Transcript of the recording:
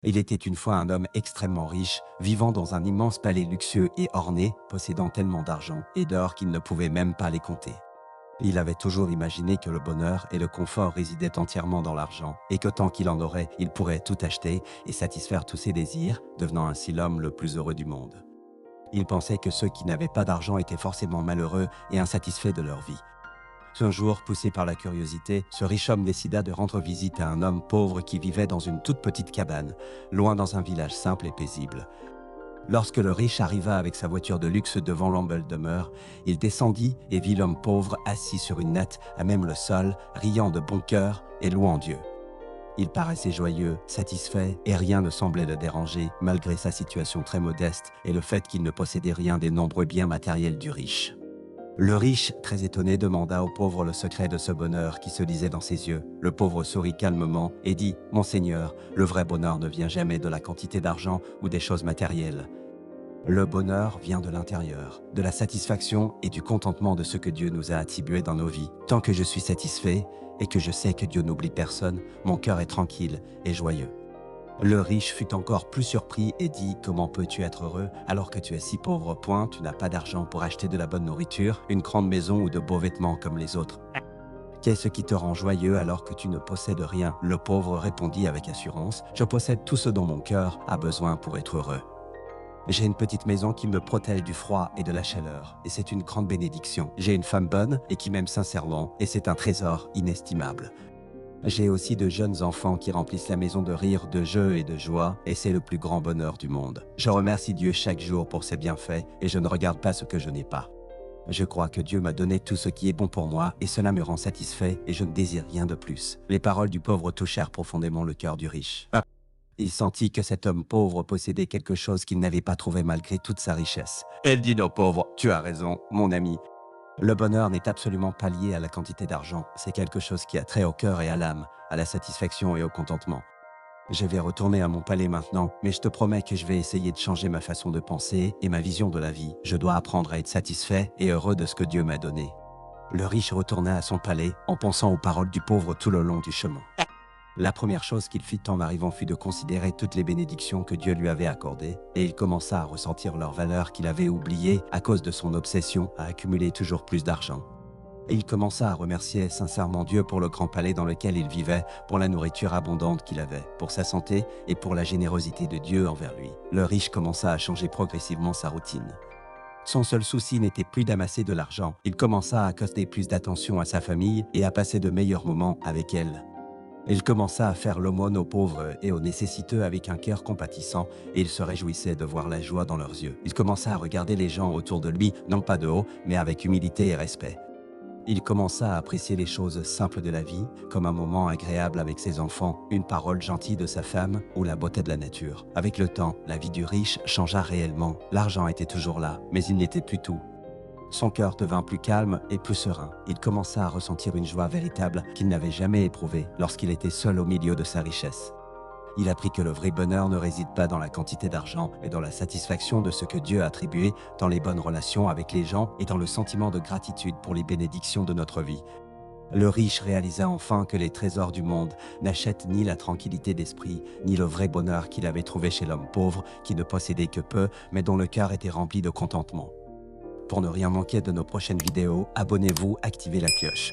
Il était une fois un homme extrêmement riche, vivant dans un immense palais luxueux et orné, possédant tellement d'argent et d'or qu'il ne pouvait même pas les compter. Il avait toujours imaginé que le bonheur et le confort résidaient entièrement dans l'argent, et que tant qu'il en aurait, il pourrait tout acheter et satisfaire tous ses désirs, devenant ainsi l'homme le plus heureux du monde. Il pensait que ceux qui n'avaient pas d'argent étaient forcément malheureux et insatisfaits de leur vie. Un jour, poussé par la curiosité, ce riche homme décida de rendre visite à un homme pauvre qui vivait dans une toute petite cabane, loin dans un village simple et paisible. Lorsque le riche arriva avec sa voiture de luxe devant l'humble demeure, il descendit et vit l'homme pauvre assis sur une natte à même le sol, riant de bon cœur et louant Dieu. Il paraissait joyeux, satisfait, et rien ne semblait le déranger, malgré sa situation très modeste et le fait qu'il ne possédait rien des nombreux biens matériels du riche. Le riche, très étonné, demanda au pauvre le secret de ce bonheur qui se lisait dans ses yeux. Le pauvre sourit calmement et dit « Monseigneur, le vrai bonheur ne vient jamais de la quantité d'argent ou des choses matérielles. Le bonheur vient de l'intérieur, de la satisfaction et du contentement de ce que Dieu nous a attribué dans nos vies. Tant que je suis satisfait et que je sais que Dieu n'oublie personne, mon cœur est tranquille et joyeux. » Le riche fut encore plus surpris et dit « Comment peux-tu être heureux alors que tu es si pauvre? Point, tu n'as pas d'argent pour acheter de la bonne nourriture, une grande maison ou de beaux vêtements comme les autres. Qu'est-ce qui te rend joyeux alors que tu ne possèdes rien ?» Le pauvre répondit avec assurance « Je possède tout ce dont mon cœur a besoin pour être heureux. J'ai une petite maison qui me protège du froid et de la chaleur, et c'est une grande bénédiction. J'ai une femme bonne et qui m'aime sincèrement, et c'est un trésor inestimable. J'ai aussi de jeunes enfants qui remplissent la maison de rire, de jeux et de joie, et c'est le plus grand bonheur du monde. Je remercie Dieu chaque jour pour ses bienfaits, et je ne regarde pas ce que je n'ai pas. Je crois que Dieu m'a donné tout ce qui est bon pour moi, et cela me rend satisfait, et je ne désire rien de plus. » Les paroles du pauvre touchèrent profondément le cœur du riche. Il sentit que cet homme pauvre possédait quelque chose qu'il n'avait pas trouvé malgré toute sa richesse. Elle dit « aux pauvres, tu as raison, mon ami. Le bonheur n'est absolument pas lié à la quantité d'argent, c'est quelque chose qui a trait au cœur et à l'âme, à la satisfaction et au contentement. Je vais retourner à mon palais maintenant, mais je te promets que je vais essayer de changer ma façon de penser et ma vision de la vie. Je dois apprendre à être satisfait et heureux de ce que Dieu m'a donné. » Le riche retourna à son palais en pensant aux paroles du pauvre tout le long du chemin. La première chose qu'il fit en arrivant fut de considérer toutes les bénédictions que Dieu lui avait accordées, et il commença à ressentir leur valeur qu'il avait oubliée à cause de son obsession à accumuler toujours plus d'argent. Et il commença à remercier sincèrement Dieu pour le grand palais dans lequel il vivait, pour la nourriture abondante qu'il avait, pour sa santé et pour la générosité de Dieu envers lui. Le riche commença à changer progressivement sa routine. Son seul souci n'était plus d'amasser de l'argent. Il commença à accorder plus d'attention à sa famille et à passer de meilleurs moments avec elle. Il commença à faire l'aumône aux pauvres et aux nécessiteux avec un cœur compatissant, et il se réjouissait de voir la joie dans leurs yeux. Il commença à regarder les gens autour de lui, non pas de haut, mais avec humilité et respect. Il commença à apprécier les choses simples de la vie, comme un moment agréable avec ses enfants, une parole gentille de sa femme ou la beauté de la nature. Avec le temps, la vie du riche changea réellement. L'argent était toujours là, mais il n'était plus tout. Son cœur devint plus calme et plus serein. Il commença à ressentir une joie véritable qu'il n'avait jamais éprouvée lorsqu'il était seul au milieu de sa richesse. Il apprit que le vrai bonheur ne réside pas dans la quantité d'argent, mais dans la satisfaction de ce que Dieu a attribué, dans les bonnes relations avec les gens et dans le sentiment de gratitude pour les bénédictions de notre vie. Le riche réalisa enfin que les trésors du monde n'achètent ni la tranquillité d'esprit, ni le vrai bonheur qu'il avait trouvé chez l'homme pauvre qui ne possédait que peu, mais dont le cœur était rempli de contentement. Pour ne rien manquer de nos prochaines vidéos, abonnez-vous, activez la cloche.